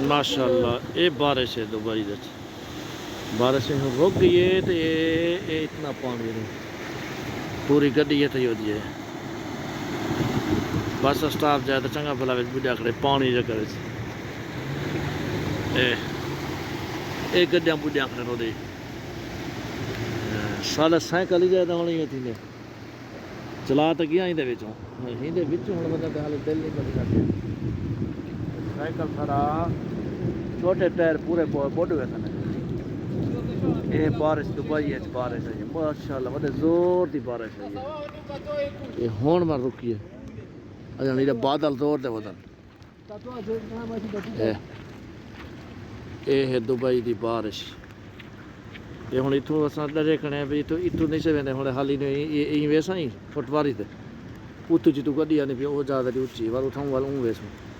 ماشاءاللہ یہ بارش ہے دبئی دے بارش رک گئی ہے تو یہ اتنا پانی نہیں پوری گڈی ہے تو ہے بس سٹاف جائے تو چنگا بھلا بجا کھڑے پانی جا کرے یہ گڈیاں بجا کھڑے رو دے سال سائیکل ہی جائے تو ہونی تھی نے چلا تو گیا ہوں مطلب حال دل نہیں پڑی سائیکل سارا چھوٹے ٹائر پورے بڑھ گئے تھے یہ بارش دبئی ہے بارش ہے ماشاء اللہ بڑے زور کی بارش ہے یہ ہون مر رکی ہے اچھا بادل زور دے بدل یہ ہے دبئی کی بارش یہ ہوں اتوں اصل ڈرے کھڑے ہیں بھی اتوں نہیں سے وے ہوں حالی نہیں ویسا ہی فٹواری سے اتوں جی تو گڈی آنی پی وہ زیادہ اچھی پر اتوں وال ویسوں